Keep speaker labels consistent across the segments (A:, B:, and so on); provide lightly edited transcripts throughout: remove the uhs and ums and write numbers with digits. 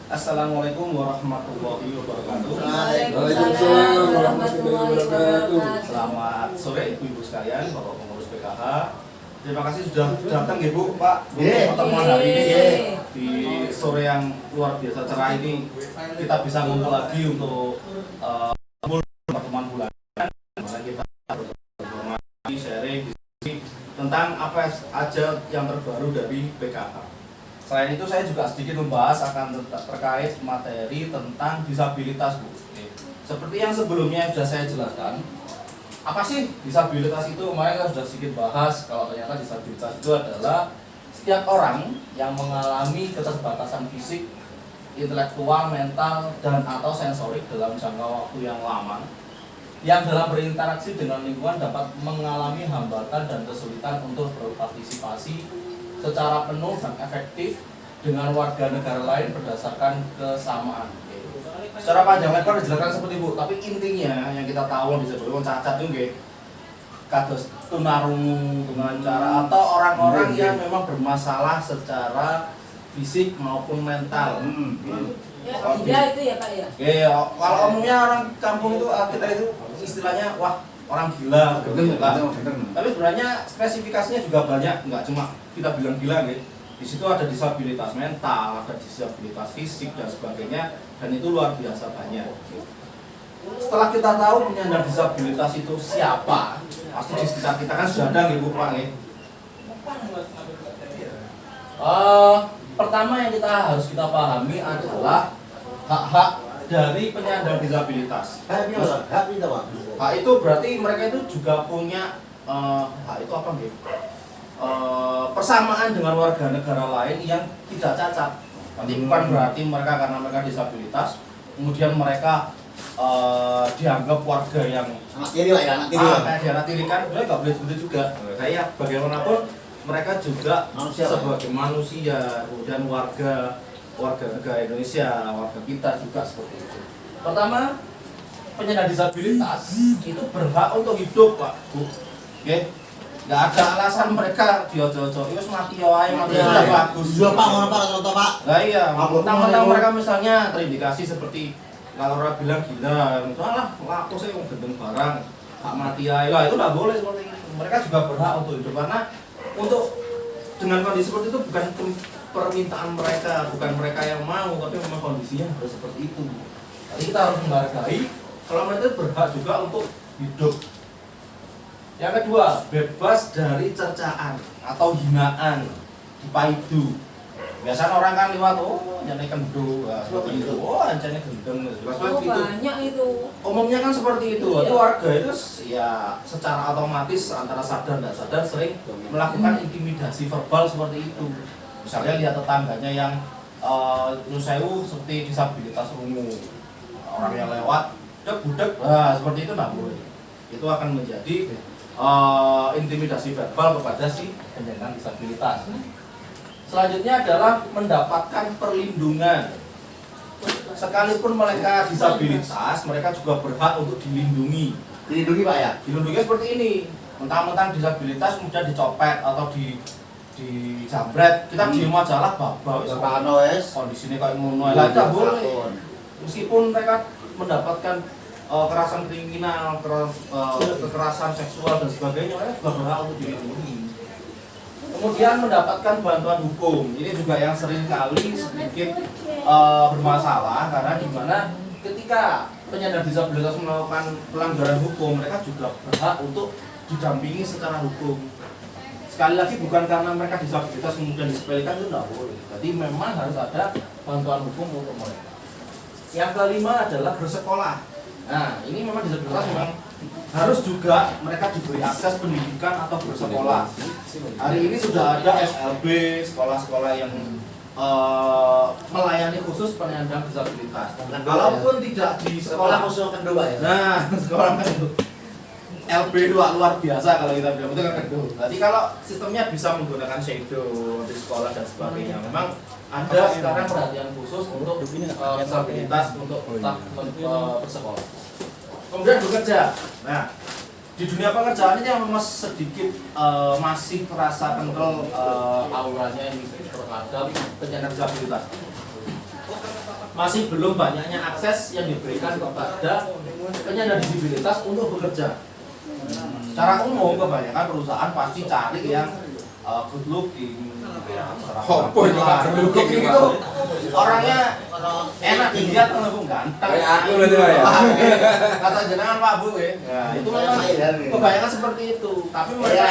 A: Assalamualaikum warahmatullahi wabarakatuh.
B: Waalaikumsalam warahmatullahi wabarakatuh.
A: Selamat sore Ibu-ibu sekalian, Bapak pengurus PKH. Terima kasih sudah datang ya Bu, Pak, untuk pertemuan hari ini ya. Di sore yang luar biasa cerah ini kita bisa ngumpul lagi untuk pertemuan bulanan, dimana kita berbagi sharing diskusi tentang apa aja yang terbaru dari PKH. Selain itu saya juga sedikit membahas akan terkait materi tentang disabilitas Bu. Seperti yang sebelumnya sudah saya jelaskan, apa sih disabilitas itu? Kemarin kita sudah sedikit bahas kalau ternyata disabilitas itu adalah setiap orang yang mengalami keterbatasan fisik, intelektual, mental, dan atau sensorik dalam jangka waktu yang lama, yang dalam berinteraksi dengan lingkungan dapat mengalami hambatan dan kesulitan untuk berpartisipasi secara penuh dan efektif dengan warga negara lain berdasarkan kesamaan. Secara panjang lebar dijelaskan seperti Bu, tapi intinya yang kita tahu disebut cacat itu nggih kados tunarungu, tunancara atau orang-orang yang memang bermasalah secara fisik maupun mental.
B: Ya itu ya Pak ya.
A: Ya, kalau umumnya orang kampung itu kita itu istilahnya wah orang gila, tapi sebenarnya spesifikasinya juga banyak, nggak cuma kita bilang gila gitu. Di situ ada disabilitas mental, ada disabilitas fisik dan sebagainya, dan itu luar biasa banyak. Setelah kita tahu penyandang disabilitas itu siapa, pasti di sekitar kita kan sudah ada Ibu Pak ya. Pertama yang harus kita pahami adalah hak-hak dari penyandang disabilitas. Hak itu berarti mereka itu juga punya hak itu apa gitu? Persamaan dengan warga negara lain yang tidak cacat. Nanti bukan berarti mereka karena mereka disabilitas, kemudian mereka dianggap warga yang
C: anak tiri lah ya,
A: anak tiri kan, sebenarnya nggak boleh begitu juga. Kayak bagaimanapun mereka juga sebagai manusia, kemudian warga negara Indonesia, warga kita juga seperti itu. Pertama, penyandang disabilitas itu berhak untuk hidup Pak Bu. Oke? Nggak ada alasan mereka diojo-ojo, itu mati aja, mati aja bagus.
C: Jual Pak, orang Pak, atau Pak?
A: Nah iya, mentang-mentang mereka misalnya terindikasi seperti kalau orang bilang gila, salah, aku sih mau gendeng barang, gak mati aja lah, itu nggak boleh seperti itu. Mereka juga berhak untuk hidup karena untuk dengan kondisi seperti itu bukan permintaan mereka, bukan mereka yang mau, tapi memang kondisinya harus seperti itu. Jadi kita harus menghargai kalau mereka berhak juga untuk hidup. Yang kedua, bebas dari cercaan atau hinaan, dipaidu. Biasanya orang kan lewat, oh jane kendho, seperti itu. Oh ancane gendeng, seperti itu.
B: Banyak itu.
A: Umumnya kan seperti itu. Itu warga itu ya secara otomatis antara sadar dan sadar sering melakukan intimidasi verbal seperti itu. Misalnya lihat tetangganya yang nusewu seperti disabilitas ungu, orang yang lewat budek, nah seperti itu nggak boleh. Itu akan menjadi intimidasi verbal kepada si penyandang disabilitas. Selanjutnya adalah mendapatkan perlindungan. Sekalipun mereka disabilitas, mereka juga berhak untuk dilindungi.
C: Dilindungi Pak ya?
A: Dilindungi seperti ini. Mentang-mentang disabilitas kemudian dicopet atau dijambret, kita diem aja lah bapak kondisinya kayak ngono lah, tidak boleh. Meskipun mereka mendapatkan kekerasan kriminal, kekerasan seksual dan sebagainya, mereka juga berhak untuk dilindungi. Kemudian mendapatkan bantuan hukum, ini juga yang sering kali sedikit bermasalah karena dimana ketika penyandang disabilitas melakukan pelanggaran hukum, mereka juga berhak untuk didampingi secara hukum. Sekali lagi bukan karena mereka disabilitas kemudian disepelekan, itu tidak boleh. Jadi memang harus ada bantuan hukum untuk mereka. Yang kelima adalah bersekolah. Nah, ini memang disabilitas memang harus juga mereka diberi akses pendidikan atau bersekolah. Hari ini sudah ada SLB, sekolah-sekolah yang melayani khusus penyandang disabilitas. Walaupun tidak di sekolah
C: khusus kedua ya.
A: Nah, sekolah kedua. LB2 luar biasa kalau kita bilang itu kan kedua. Jadi kalau sistemnya bisa menggunakan shadow di sekolah dan sebagainya, memang ada sekarang perhatian khusus untuk disabilitas untuk bersekolah. Kemudian bekerja. Nah, di dunia pekerjaan ini yang memang sedikit masih terasa kental auranya ini terhadap penyandang disabilitas. masih belum banyaknya akses yang diberikan kepada penyandang disabilitas untuk bekerja. Secara umum kebanyakan perusahaan pasti cari yang good looking,
D: Apa itu good looking itu?
A: orangnya enak dilihat walaupun ganteng.
D: Kayak aku berarti Pak ya.
A: Kata jenengan Pak Bu ya. Nah, itu memang kebanyakan seperti itu. Tapi mereka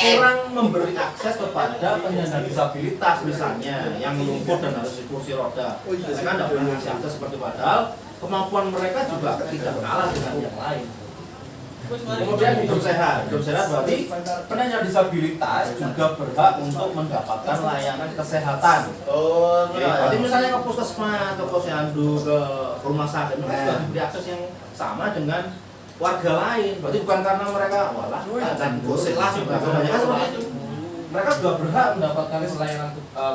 A: kurang memberi akses kepada penyandang disabilitas misalnya yang lumpuh dan harus di kursi roda. Mereka tidak pernah ngasih akses seperti padahal kemampuan mereka juga tidak kalah dengan yang lain. Kemudian hidup sehat berarti penyandang disabilitas juga berhak untuk mendapatkan layanan kesehatan.
C: Oh,
A: Berarti misalnya ke puskesmas, ke posyandu, ke rumah sakit, mereka sudah diberi akses yang sama dengan warga lain. Berarti bukan karena mereka walah dan gosip lah juga kebanyakan seperti itu. Mereka juga berhak mendapatkan layanan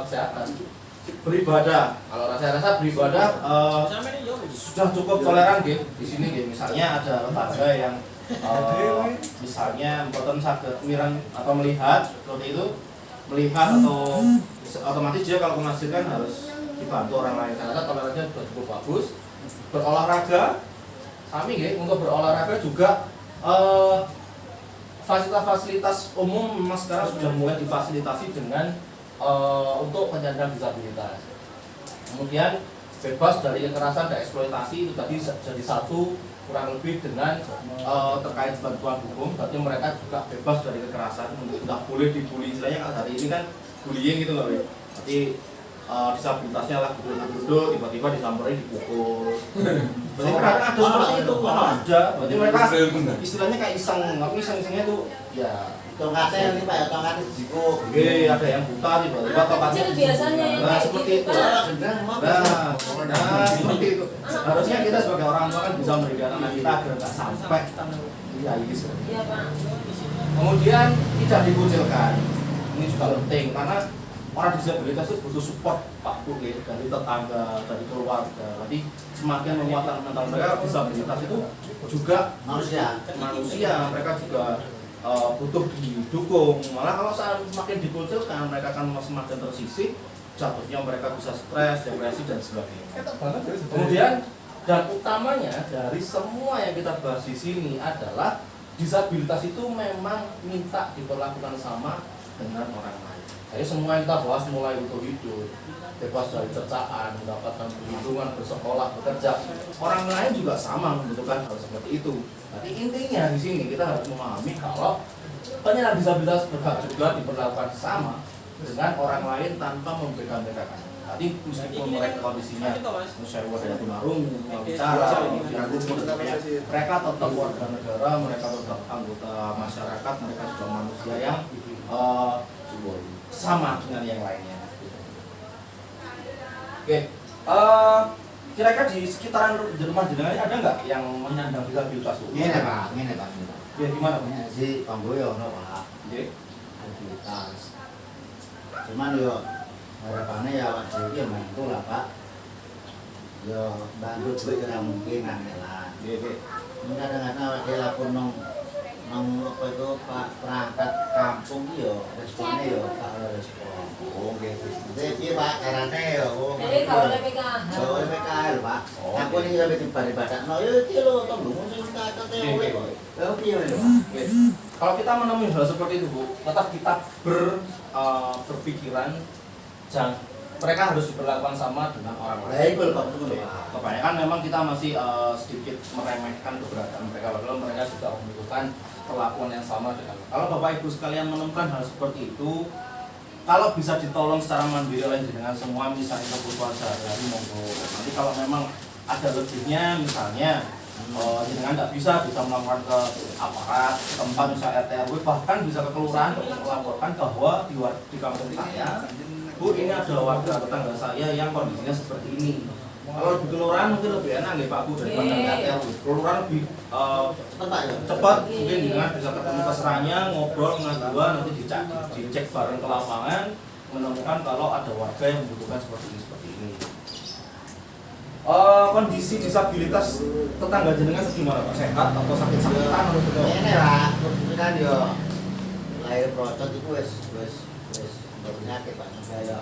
A: kesehatan. Beribadah, kalau rasa beribadah sudah cukup toleran gitu. Di sini gitu. Misalnya ada lembaga yang misalnya buatan sakit miran atau melihat seperti itu, melihat atau otomatis dia kalau menghasilkan harus dibantu orang lain karena toleransinya sudah cukup bagus. Berolahraga kami gitu, untuk berolahraga juga fasilitas umum memang sekarang sudah mulai difasilitasi dengan untuk penyandang disabilitas. Kemudian bebas dari kekerasan dan eksploitasi itu tadi jadi satu kurang lebih dengan terkait bantuan hukum, berarti mereka juga bebas dari kekerasan, nggak boleh dibully. Istilahnya kan hari ini kan bullying gitu nggak, berarti disabilitasnya lah duduk tiba-tiba disamperin dipukul. Berarti mereka ada seperti itu, ada. Berarti mereka istilahnya kayak iseng, tapi iseng-isengnya itu ya
C: tongkatnya ini Pak ya, tongkatnya jiko.
A: ada yang buta tiba-tiba tongkatnya.
B: Kecil biasanya yang
A: Nah,
B: kayak
A: seperti
B: gitu,
A: itu.
B: Pak.
A: Nah, seperti itu. Harusnya kita sebagai orang tua kan bisa mendidik anak kita agar nggak sampai ya ini seperti itu.
B: Iya, Pak.
A: Kemudian tidak dikucilkan. Ini juga penting karena orang disabilitas itu butuh support Pak Bu ya, dari tetangga, dari keluarga. Nanti semakin menguatkan mental mereka, disabilitas itu juga
C: Manusia.
A: mereka juga butuh didukung. Malah kalau semakin dikucilkan mereka akan semakin tersisih, jatuhnya mereka bisa stres, depresi dan sebagainya. Kemudian dan utamanya dari semua yang kita bahas di sini adalah disabilitas itu memang minta diperlakukan sama dengan orang lain. Jadi semua yang kita bahas mulai untuk hidup, bebas dari cercaan, mendapatkan perlindungan, bersekolah, bekerja, orang lain juga sama membutuhkan hal seperti itu. Jadi intinya di sini kita harus memahami kalau penyandang disabilitas berhak juga diperlakukan sama dengan orang lain tanpa membeda-bedakan. Tadi meskipun mereka kondisinya musyawarah dari tunarungu, bicara, mereka tetap warga negara, mereka tetap anggota masyarakat, mereka juga manusia yang sama dengan yang lainnya. Oke, kira-kira di sekitaran rumah jenengan ada nggak yang menyandang disabilitas?
C: Ini Pak.
A: Ya gimana Pak?
C: Ini si Panggoyo no Pak.
A: Oke.
C: Disabilitas. Cuman yo harapannya ya Pak Dewi yang bantu lah Pak. Yo bantu duit yang mungkin lah.
A: Oke.
C: Ini kadang-kadang dia lapor nong apa itu Pak perangkat kampung yo responnya yo tak ada respon. Oh gitu. Jadi Pak caranya yo.
B: Jadi kalau PKH.
C: Kalau PKH lho Pak. Aku ini sampai di baribadak. No yo iki lho tembung sing kata tewe. Lha piye lho Pak?
A: Oke. Kalau kita menemui hal seperti itu Bu, tetap kita berpikiran jangan mereka harus diperlakukan sama dengan orang
C: Lah
A: lain.
C: iku lho Pak betul Pak.
A: Kebanyakan memang kita masih sedikit meremehkan keberadaan mereka, padahal mereka juga membutuhkan perlakuan yang sama dengan. Kalau Bapak Ibu sekalian menemukan hal seperti itu, kalau bisa ditolong secara mandiri oleh jenengan semua, misalnya kebutuhan sehari-hari monggo. Nanti kalau memang ada lebihnya, misalnya jenengan nggak bisa melakukan ke aparat, ke tempat misalnya RT RW, bahkan bisa ke kelurahan untuk melaporkan bahwa di kampung saya, Bu, ini ada warga tetangga saya yang kondisinya seperti ini. Kalau di kelurahan mungkin lebih enak ya Pak Bu daripada di RT RW. Kelurahan lebih cepat, mungkin dengan bisa ketemu keseranya, ngobrol, ngaduan, nanti dicek bareng ke lapangan, menemukan kalau ada warga yang membutuhkan seperti ini. Kondisi disabilitas tetangga jenengan gimana Pak? Sehat atau sakit-sakitan atau betul?
C: Ini lah, itu kan yo lahir procot itu wes penyakit Pak saya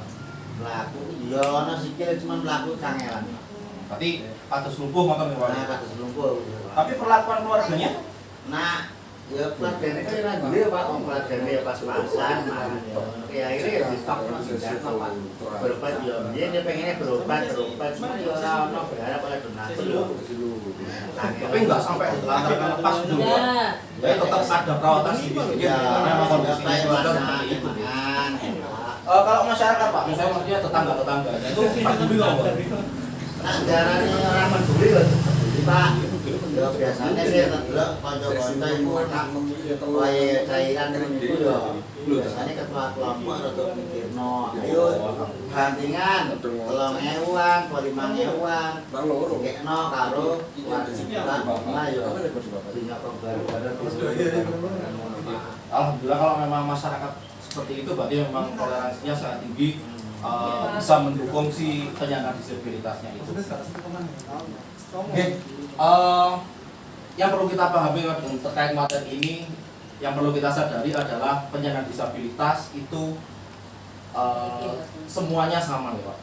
C: Mlaku yo ana sikil cuma mlaku kangelan.
A: Berarti kados lumpuh ngoten ya Pak.
C: Nah, kados lumpuh.
A: Tapi perlakuan keluarganya
C: Nah, ya keluargane kan ora duwe Pak, wong keluargane ya pas-pasan, ya akhirnya ya ditok senjata Pak. Berobat ya, dia pengennya berobat, cuma ya ora ono berharap oleh donasi yo.
A: tapi nggak sampai lantaran lepas dulu Pak.
B: Enggak.
A: Jadi tetap ada perawatan sedikit
C: Ya,
A: karena memang kondisi keluarga seperti itu. Kalau masyarakat Pak, misalnya maksudnya tetangga-tetangga itu peduli nggak Pak?
C: Nah, jarane orang peduli lho. Pak, ya biasanya sih delok kanca-kanca iku tak wae cairan niku yo. Biasanya ketua kelompok rada mikirno, ayo bantingan 3.000-an, 5.000-an. Kekno karo warga yo. Dina pembayaran.
A: Alhamdulillah kalau memang masyarakat seperti itu berarti memang toleransinya sangat tinggi, bisa mendukung si penyandang disabilitasnya itu. Oke, yang perlu kita pahami terkait materi ini, yang perlu kita sadari adalah penyandang disabilitas itu semuanya sama nih Pak.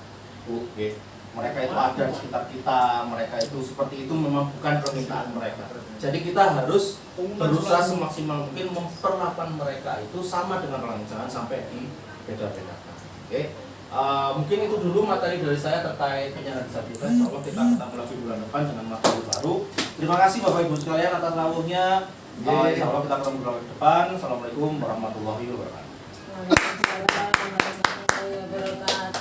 A: Oke. Mereka itu ada di sekitar kita, mereka itu seperti itu memang bukan permintaan mereka. Jadi kita harus berusaha semaksimal mungkin memperlakukan mereka itu sama dengan orang, jangan sampai dibeda-bedakan. Oke. Mungkin itu dulu materi dari saya terkait penyandang disabilitas. Insyaallah kita ketemu lagi bulan depan dengan materi baru. Terima kasih Bapak Ibu sekalian atas rawuhnya. Insyaallah kita ketemu bulan depan. Assalamualaikum warahmatullahi wabarakatuh.
B: Waalaikumsalam warahmatullahi wabarakatuh.